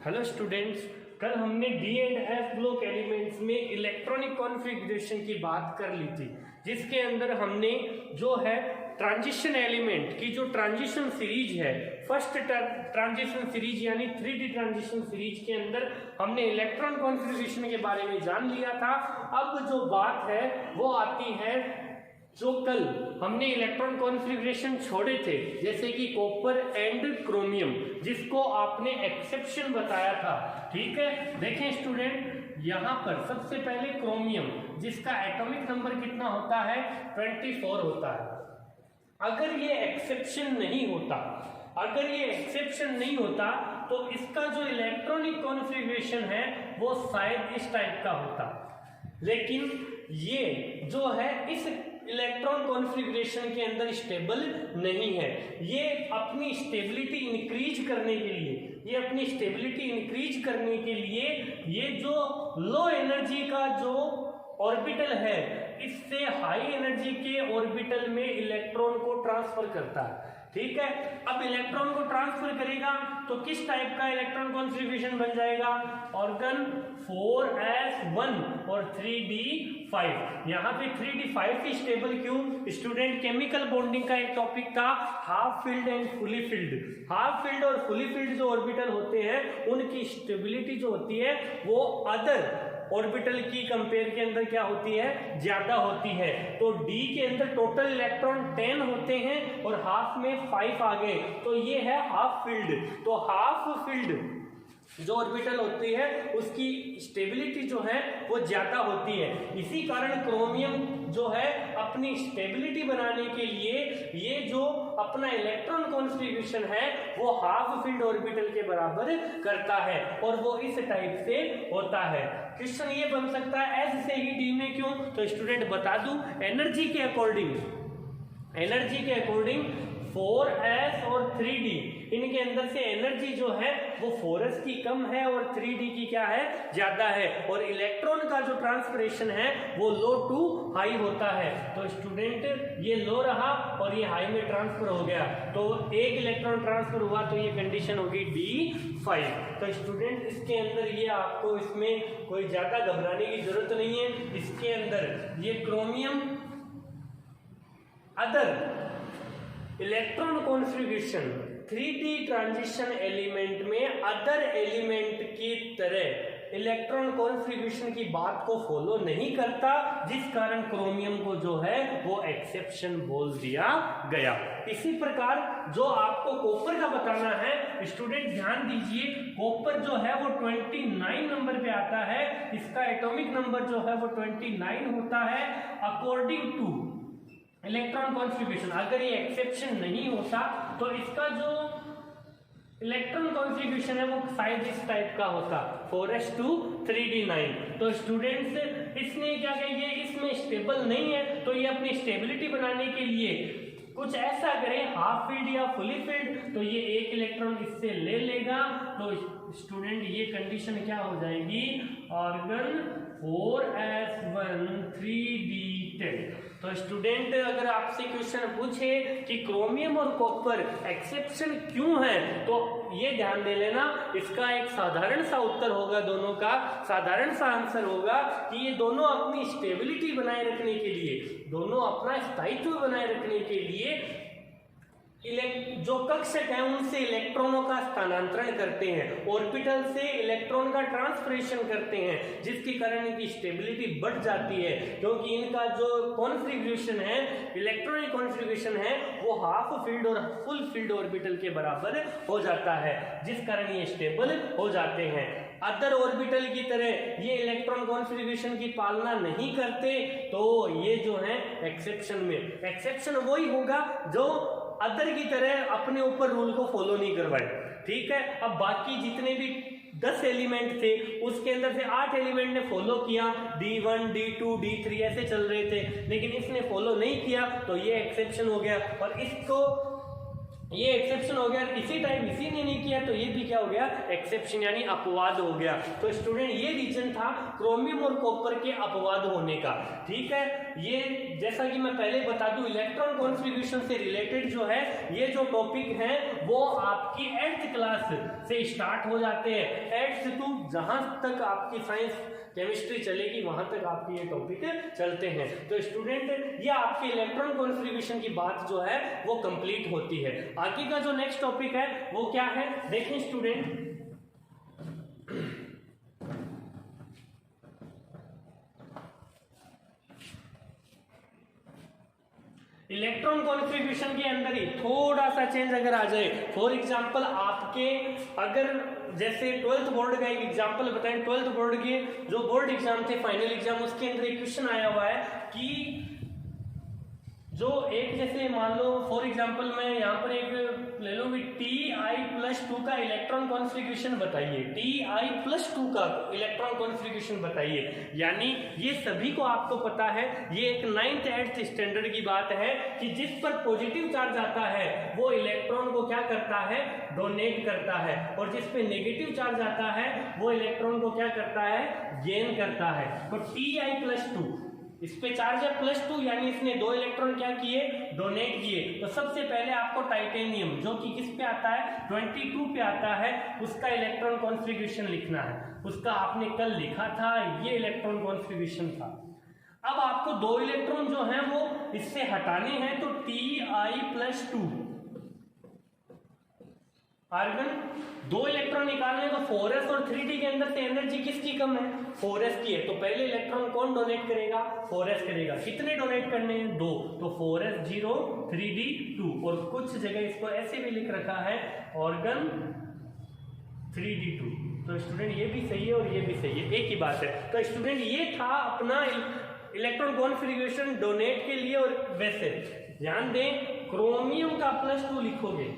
Hello students, कल हमने D and F block elements में इलेक्ट्रॉनिक कॉन्फ़िगरेशन की बात कर ली थी, जिसके अंदर हमने जो है ट्रांजिशन एलिमेंट की जो ट्रांजिशन सीरीज है, फर्स्ट ट्रांजिशन सीरीज यानी 3D ट्रांजिशन सीरीज के अंदर हमने इलेक्ट्रॉन कॉन्फ़िगरेशन के बारे में जान लिया था। अब जो बात है वो आती है जो कल हमने इलेक्ट्रॉन कॉन्फ़िगरेशन छोड़े थे, जैसे कि कॉपर एंड क्रोमियम, जिसको आपने एक्सेप्शन बताया था। ठीक है, देखें स्टूडेंट, यहाँ पर सबसे पहले क्रोमियम, जिसका एटॉमिक नंबर कितना होता है 24 होता है। अगर ये एक्सेप्शन नहीं होता तो इसका जो इलेक्ट्रॉनिक कॉन्फ़िगरेशन है वो शायद इस टाइप का होता, लेकिन ये जो है इस इलेक्ट्रॉन कॉन्फ़िगरेशन के अंदर स्टेबल नहीं है। ये अपनी स्टेबिलिटी इंक्रीज करने के लिए ये जो लो एनर्जी का जो ऑर्बिटल है, इससे हाई एनर्जी के ऑर्बिटल में इलेक्ट्रॉन को ट्रांसफर करता है। ठीक है, अब इलेक्ट्रॉन को ट्रांसफर करेगा तो किस टाइप का इलेक्ट्रॉन कॉन्फ़िगरेशन बन जाएगा? ऑर्गन 4s1 और 3d5। यहाँ पे 3d5 की स्टेबल क्यों? स्टूडेंट, केमिकल बॉन्डिंग का एक टॉपिक था, half field and fully field. Half field और फुली फील्ड जो ऑर्बिटल होते हैं, उनकी स्टेबिलिटी जो होती है वो अदर ऑर्बिटल की कंपेयर के अंदर क्या होती है? ज्यादा होती है। तो डी के अंदर टोटल इलेक्ट्रॉन 10 होते हैं और हाफ में 5 आ गए, तो ये है हाफ फील्ड। तो हाफ फील्ड जो ऑर्बिटल होती है उसकी स्टेबिलिटी जो है वो ज्यादा होती है। इसी कारण क्रोमियम जो है अपनी स्टेबिलिटी बनाने के लिए ये जो अपना इलेक्ट्रॉन कॉन्फ़िगरेशन है वो हाफ फील्ड ऑर्बिटल के बराबर करता है, और वो इस टाइप से होता है। क्वेश्चन ये बन सकता है एस से ही डी में क्यों? तो स्टूडेंट बता दूं, एनर्जी के अकॉर्डिंग 4s और 3d, इनके अंदर से एनर्जी जो है वो 4s की कम है और 3d की क्या है? ज्यादा है। और इलेक्ट्रॉन का जो ट्रांसफरेशन है वो लो टू हाई होता है। तो स्टूडेंट, ये लो रहा और ये हाई में ट्रांसफर हो गया, तो एक इलेक्ट्रॉन ट्रांसफर हुआ, तो ये कंडीशन होगी D5। तो स्टूडेंट, इसके अंदर ये आपको इसमें कोई ज्यादा घबराने की जरूरत नहीं है। इसके अंदर ये chromium other electron configuration 3D transition element में अदर एलिमेंट की तरह इलेक्ट्रॉन कॉन्फ़िगरेशन की बात को फॉलो नहीं करता, जिस कारण क्रोमियम को जो है वो एक्सेप्शन बोल दिया गया। इसी प्रकार जो आपको कॉपर का बताना है, स्टूडेंट ध्यान दीजिए, कॉपर जो है वो 29 नंबर पे आता है। इसका एटॉमिक नंबर जो है वो 29 होता है अकॉर्डिंग टू इलेक्ट्रॉन कॉन्फ़िगरेशन। अगर ये एक्सेप्शन नहीं होता तो इसका जो इलेक्ट्रॉन कॉन्फ़िगरेशन है वो शायद इस टाइप का होता, 4s2 3d9। तो स्टूडेंट्स, इसने क्या किया, ये इसमें स्टेबल नहीं है, तो ये अपनी स्टेबिलिटी बनाने के लिए कुछ ऐसा करें, हाफ फील्ड या फुली फील्ड, तो ये एक इलेक्ट्रॉन इससे ले लेगा। तो स्टूडेंट, ये कंडीशन क्या हो जाएगी? Organ 4s1 3d10। तो स्टूडेंट, अगर आपसे क्वेश्चन पूछे कि क्रोमियम और कॉपर एक्सेप्शन क्यों है, तो ये ध्यान दे लेना, इसका एक साधारण सा उत्तर होगा, दोनों का साधारण सा आंसर होगा कि ये दोनों अपनी स्टेबिलिटी बनाए रखने के लिए, दोनों अपना स्थायित्व बनाए रखने के लिए जो कक्षक है उनसे इलेक्ट्रॉनों का स्थानांतरण करते हैं, ऑर्बिटल से इलेक्ट्रॉन का ट्रांसफरेशन करते हैं, जिसके कारण इनकी स्टेबिलिटी बढ़ जाती है, क्योंकि इनका जो कॉन्फ़िगरेशन है, इलेक्ट्रॉनिक कॉन्फ़िगरेशन है, वो हाफ फील्ड और फुल फील्ड ऑर्बिटल के बराबर हो जाता है, जिस कारण ये स्टेबल हो जाते हैं। अदर ऑर्बिटल की तरह ये इलेक्ट्रॉन कॉन्फ़िगरेशन की पालना नहीं करते, तो ये जो है एक्सेप्शन वही होगा जो अदर की तरह अपने ऊपर रूल को फॉलो नहीं करवाए। ठीक है, अब बाकी जितने भी 10 एलिमेंट थे उसके अंदर से 8 एलिमेंट ने फॉलो किया, D1 D2 D3 ऐसे चल रहे थे, लेकिन इसने फॉलो नहीं किया, तो ये एक्सेप्शन हो गया। और इसको ये एक्सेप्शन हो गया, इसी टाइम इसी ने नहीं किया, तो ये भी क्या हो गया? एक्सेप्शन यानी अपवाद हो गया। तो स्टूडेंट, ये रीजन था क्रोमियम और कॉपर के अपवाद होने का। ठीक है, ये जैसा कि मैं पहले बता दूं, इलेक्ट्रॉन कॉन्फ़िगरेशन से रिलेटेड जो है ये जो टॉपिक है वो आपकी 8th क्लास से स्टार्ट हो जाते हैं। 8th टू जहां तक आपकी साइंस केमिस्ट्री चलेगी वहां तक आपके ये टॉपिक चलते हैं। तो स्टूडेंट ये आपके इलेक्ट्रॉन कॉन्फ़िगरेशन की बात जो है वो कंप्लीट होती है। आगे का जो नेक्स्ट टॉपिक है वो क्या है, देखें स्टूडेंट, इलेक्ट्रॉन कॉन्फ़िगरेशन के अंदर ही थोड़ा सा चेंज अगर आ जाए, फॉर एग्जांपल आपके अगर जैसे 12th बोर्ड का एक एग्जांपल बताएं, 12th बोर्ड के जो बोर्ड एग्जाम थे, फाइनल एग्जाम, उसके अंदर एक क्वेश्चन आया हुआ है कि जो एक जैसे मान लो फॉर एग्जांपल मैं यहाँ पर एक ले लूंगी Ti+2 का इलेक्ट्रॉन कॉन्फ़िगरेशन बताइए, Ti+2 का इलेक्ट्रॉन कॉन्फ़िगरेशन बताइए। यानी ये सभी को आपको पता है, ये एक 9th 8th स्टैंडर्ड की बात है कि जिस पर पॉजिटिव चार्ज आता है वो इलेक्ट्रॉन को क्या करता है, डोनेट करता है, और जिस पे नेगेटिव चार्ज आता है वो इलेक्ट्रॉन को क्या करता है, गेन करता है। तो Ti+2 इस पे चार्ज है +2, यानी इसने 2 इलेक्ट्रॉन क्या किए, डोनेट किए। तो सबसे पहले आपको टाइटेनियम जो कि किस पे आता है, 22 पे आता है, उसका इलेक्ट्रॉन कॉन्फ़िगरेशन लिखना है। उसका आपने कल लिखा था, ये इलेक्ट्रॉन कॉन्फ़िगरेशन था। अब आपको 2 इलेक्ट्रॉन जो हैं वो इससे हटाने हैं, तो Ti+2 आर्गन 2 इलेक्ट्रॉन निकालने, तो 4s और 3d के अंदर से एनर्जी किसकी कम है, 4s की है। तो पहले इलेक्ट्रॉन कौन डोनेट करेगा, 4s करेगा। कितने डोनेट करने हैं, 2, तो 4s 0 3d 2, और कुछ जगह इसको ऐसे भी लिख रखा है ऑर्गन 3d2। तो स्टूडेंट ये भी सही है और ये भी सही है, एक ही बात है। तो स्टूडेंट ये था अपना इलेक्ट्रॉन कॉन्फ़िगरेशन डोनेट के लिए। और वैसे ध्यान दें, क्रोमियम का +2 लिखोगे,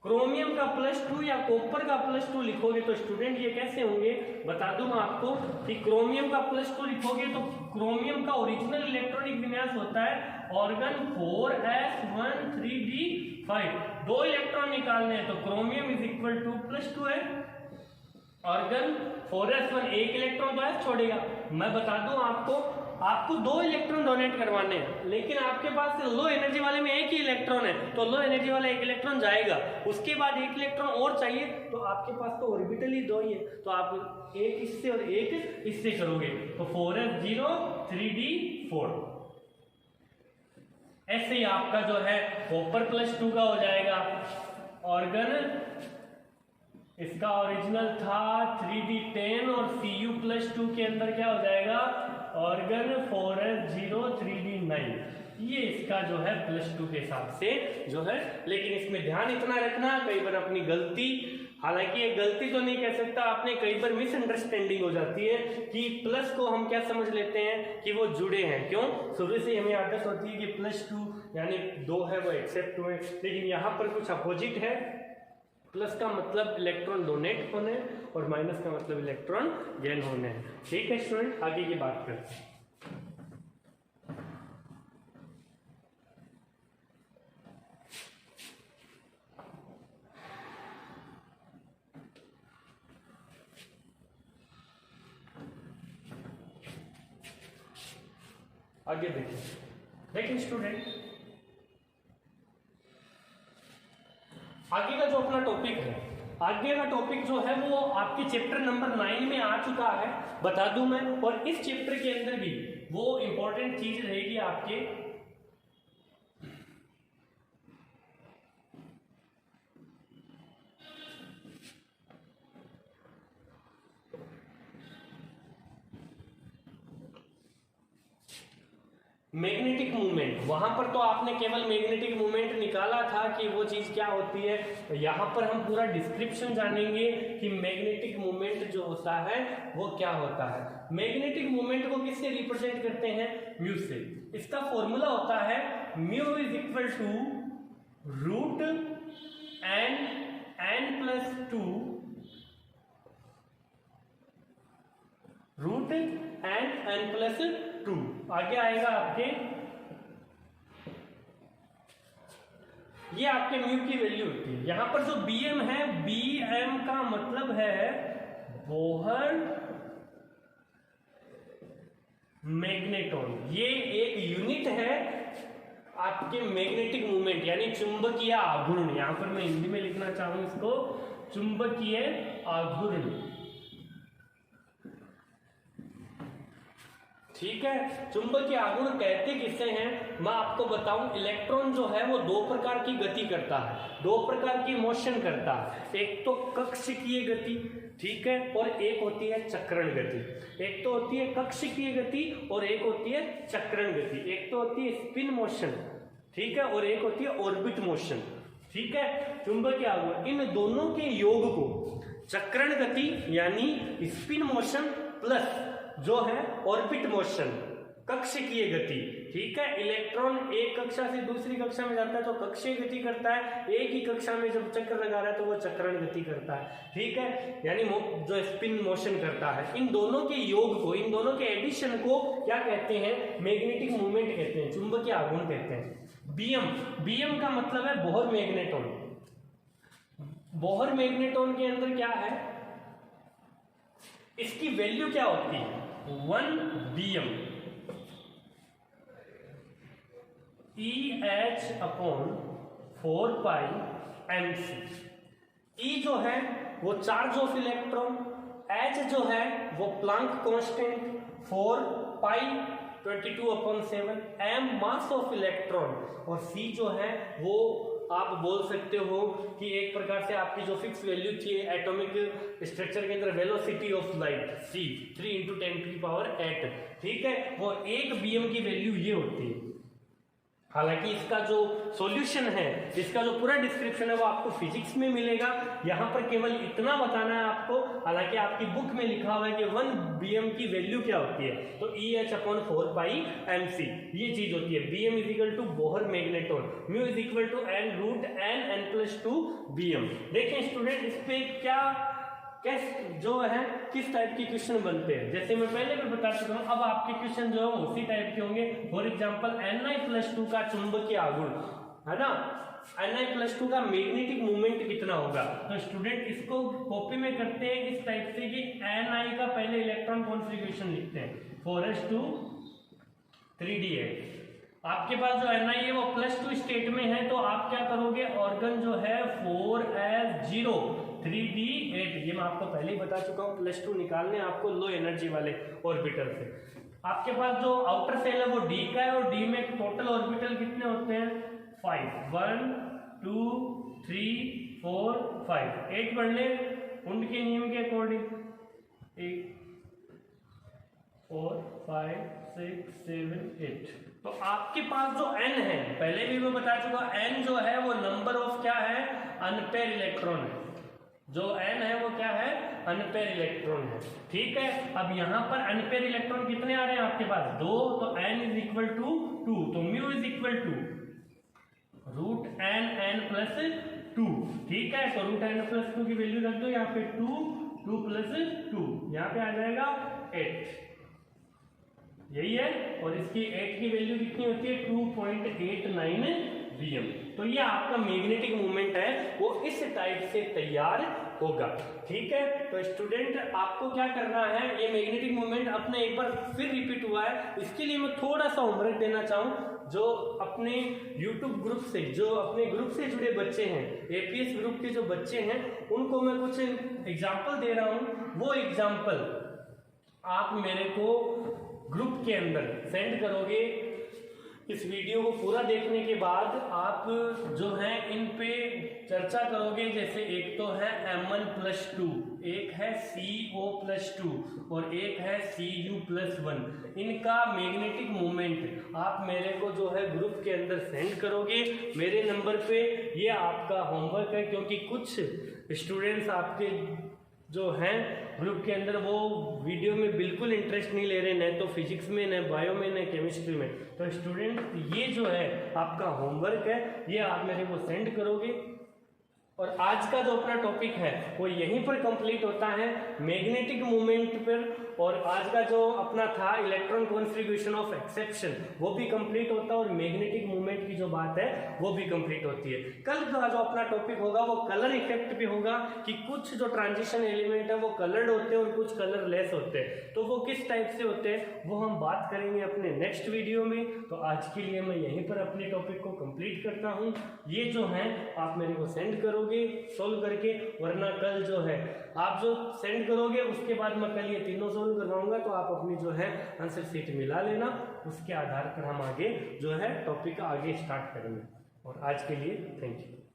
क्रोमियम का +2 या कॉपर का +2 लिखोगे तो स्टूडेंट ये कैसे होंगे, बता दूं मैं आपको कि क्रोमियम का +2 लिखोगे तो क्रोमियम का ओरिजिनल इलेक्ट्रॉनिक विन्यास होता है ऑर्गन 4s1 3d5। 2 इलेक्ट्रॉन निकालने हैं तो क्रोमियम +2 है, ऑर्गन 4s1 एक इलेक्ट्रॉन तो s छोड़ेगा। मैं बता दूं आपको 2 इलेक्ट्रॉन डोनेट करवाने हैं, लेकिन आपके पास लो एनर्जी वाले में एक ही इलेक्ट्रॉन है, तो लो एनर्जी वाला एक इलेक्ट्रॉन जाएगा। उसके बाद एक इलेक्ट्रॉन और चाहिए, तो आपके पास तो ऑर्बिटल ही 2 ही है, तो आप एक इससे और एक इससे करोगे, तो 4s0 3d4। ऐसे ही आपका जो है कॉपर +2 का हो जाएगा, ऑर्गन इसका ओरिजिनल था 3d10 और Cu+2 के अंदर क्या हो जाएगा, ऑर्गन 4s0 3d9। ये इसका जो है +2 के हिसाब से जो है, लेकिन इसमें ध्यान इतना रखना, कई बार अपनी गलती, हालांकि ये गलती तो नहीं कह सकता, आपने कई बार मिसअंडरस्टैंडिंग हो जाती है कि प्लस को हम क्या समझ लेते हैं कि वो जुड़े हैं। क्यों, शुरू से हमें आदत होती है कि +2 यानी 2 है वो एक्सेप्ट हुए, लेकिन यहाँ पर कुछ अपोजिट है। प्लस का मतलब इलेक्ट्रॉन डोनेट होने और माइनस का मतलब इलेक्ट्रॉन गेन होने हैं। ठीक है स्टूडेंट, आगे की बात करते हैं। आगे देखिए स्टूडेंट, आगे का जो अपना टॉपिक है, आगे का टॉपिक जो है वो आपके चैप्टर नंबर 9 में आ चुका है, बता दूं मैं। और इस चैप्टर के अंदर भी वो इंपॉर्टेंट चीज रहेगी आपके मैग्नेटिक मूवमेंट। वहां पर तो आपने केवल मैग्नेटिक मूवमेंट निकाला था कि वो चीज क्या होती है, तो यहाँ पर हम पूरा डिस्क्रिप्शन जानेंगे कि मैग्नेटिक मूवमेंट जो होता है वो क्या होता है। मैग्नेटिक मूवमेंट को किससे रिप्रेजेंट करते हैं, म्यू से। इसका फॉर्मूला होता है म्यू = √n+2 √n+2। आगे आएगा आपके, ये आपके म्यू की वैल्यू होती है। यहां पर जो bm है, bm का मतलब है बोहर मैग्नेटॉन, ये एक यूनिट है आपके मैग्नेटिक मूवमेंट यानी चुंबकीय आघूर्ण, यहां पर मैं हिंदी में लिखना चाहूँ इसको चुंबकीय आघूर्ण, ठीक है। चुंबकीय आघूर्ण कहते किससे हैं, मैं आपको बताऊं। इलेक्ट्रॉन जो है वो दो प्रकार की गति करता है, दो प्रकार की मोशन करता है। एक तो कक्षीय गति, ठीक है, और एक होती है चक्रण गति। एक तो होती है कक्षीय गति और एक होती है चक्रण गति। एक तो होती है स्पिन मोशन, ठीक है, और एक होती है ऑर्बिट मोशन, ठीक है। चुंबकीय आघूर्ण, इन दोनों के योग को चक्रण गति यानी स्पिन मोशन प्लस जो है ऑर्बिट मोशन कक्षीय गति, ठीक है। इलेक्ट्रॉन एक कक्षा से दूसरी कक्षा में जाता है तो कक्षीय गति करता है, एक ही कक्षा में जब चक्कर लगा रहा है तो वो चक्रण गति करता है, ठीक है, यानी जो स्पिन मोशन करता है। इन दोनों के योग को, इन दोनों के एडिशन को क्या कहते हैं, मैग्नेटिक मूवमेंट कहते हैं, चुंबकीय आघूर्ण कहते हैं। बीएम का मतलब है बोहर मैग्नेटॉन। बोहर मैग्नेटॉन के अंदर क्या है, इसकी वैल्यू क्या होती है, 1 बीएम EH/4 पाई MC। E जो है वो चार्ज ऑफ इलेक्ट्रॉन, H जो है वो Planck constant, 4 pi 22/7, M mass of electron, और C जो है वो आप बोल सकते हो कि एक प्रकार से आपकी जो फिक्स वैल्यू थी एटॉमिक स्ट्रक्चर के अंदर, वेलोसिटी ऑफ लाइट C 3 × 10⁸, ठीक है, वो 1 बीएम की वैल्यू ये होती है। हालांकि इसका जो सॉल्यूशन है, इसका जो पूरा डिस्क्रिप्शन है वो आपको फिजिक्स में मिलेगा, यहाँ पर केवल इतना बताना है आपको। हालांकि आपकी बुक में लिखा हुआ है कि 1 बीएम की वैल्यू क्या होती है, तो EH/4 पाई MC ये चीज होती है। BM is equal to Bohr magneton, mu is equal to N√N+2 BM. देखें स्टूडेंट, इस पे क्या जो है किस टाइप के क्वेश्चन बनते हैं, जैसे मैं पहले भी बता चुका हूं, अब आपके क्वेश्चन जो है उसी टाइप के होंगे। फॉर एग्जांपल Ni+2 का चुंबकीय आघूर्ण है ना, Ni+2 का मैग्नेटिक मूवमेंट कितना होगा, तो स्टूडेंट इसको कॉपी में करते हैं इस टाइप से कि Ni का पहले इलेक्ट्रॉन कॉन्फ़िगरेशन लिखते हैं 4s2 3d8। आपके पास जो Ni है वो +2 स्टेट में है, तो आप क्या करोगे, ऑर्गन जो है 4s0 3d8, ये मैं आपको पहले ही बता चुका हूँ, +2 निकालने आपको लो एनर्जी वाले ऑर्बिटल से। आपके पास जो आउटर सेल है वो d का है, और d में टोटल ऑर्बिटल कितने होते हैं, 5, 1 2 3 4 5, 8 बढ़ ले उनके नियम के अकॉर्डिंग, 1 4 5 6 7 8। तो आपके पास जो n है, पहले भी मैं बता चुका, n जो है वो नंबर ऑफ क्या है, अनपेयर इलेक्ट्रॉन है। जो n है वो क्या है, अनपेयर इलेक्ट्रॉन है, ठीक है। अब यहाँ पर अनपेयर इलेक्ट्रॉन कितने आ रहे हैं आपके पास, 2, तो n इज इक्वल टू 2, तो mu is equal to √N+2, ठीक है। तो √N+2 की वैल्यू रख दो यहाँ पे 2 + 2, यहाँ पे आ जाएगा 8, यही है। और इसकी 8 की वैल्यू कितनी होती है, 2.89 बीएम। तो ये आपका मैग्नेटिक मूवमेंट है वो इस टाइप से तैयार होगा, ठीक है। तो स्टूडेंट आपको क्या करना है, ये मैग्नेटिक मूवमेंट अपने एक बार फिर रिपीट हुआ है, इसके लिए मैं थोड़ा सा होमवर्क देना चाहूँ। जो अपने YouTube ग्रुप से, जो अपने ग्रुप से जुड़े बच्चे हैं, APS ग्रुप के जो बच्चे हैं, उनको मैं कुछ एग्जाम्पल दे रहा हूँ। वो एग्जाम्पल आप मेरे को ग्रुप के अंदर सेंड करोगे। इस वीडियो को पूरा देखने के बाद आप जो है इन पे चर्चा करोगे। जैसे एक तो है M1+2, एक है CO+2 और एक है Cu+1। इनका मैग्नेटिक मूवमेंट आप मेरे को जो है ग्रुप के अंदर सेंड करोगे मेरे नंबर पे। ये आपका होमवर्क है, क्योंकि कुछ स्टूडेंट्स आपके जो हैं ग्रुप के अंदर वो वीडियो में बिल्कुल इंटरेस्ट नहीं ले रहे, न तो फिजिक्स में, न बायो में, न केमिस्ट्री में। तो स्टूडेंट ये जो है आपका होमवर्क है, ये आप मेरे को सेंड करोगे और आज का जो अपना टॉपिक है वो यहीं पर कंप्लीट होता है मैग्नेटिक मोमेंट पर। और आज का जो अपना था इलेक्ट्रॉन कॉन्फ़िगरेशन ऑफ एक्सेप्शन वो भी कंप्लीट होता है और मैग्नेटिक मोमेंट की जो बात है वो भी कंप्लीट होती है। कल का जो अपना टॉपिक होगा वो कलर इफेक्ट भी होगा कि कुछ जो ट्रांजिशन एलिमेंट है वो कलर्ड होते हैं और कुछ कलरलेस होते हैं, तो वो किस टाइप से होते हैं वो हम बात करेंगे अपने नेक्स्ट वीडियो में। तो आज के लिए मैं यहीं पर अपने टॉपिक को कंप्लीट करता हूँ। ये जो है आप मेरे को सेंड करोगे सोल्व करके, वरना कल जो है आप जो सेंड करोगे उसके बाद मैं कल ये तीनों सोल्व करवाऊंगा, तो आप अपनी जो है आंसर शीट मिला लेना, उसके आधार पर हम आगे जो है टॉपिक आगे स्टार्ट करेंगे। और आज के लिए थैंक यू।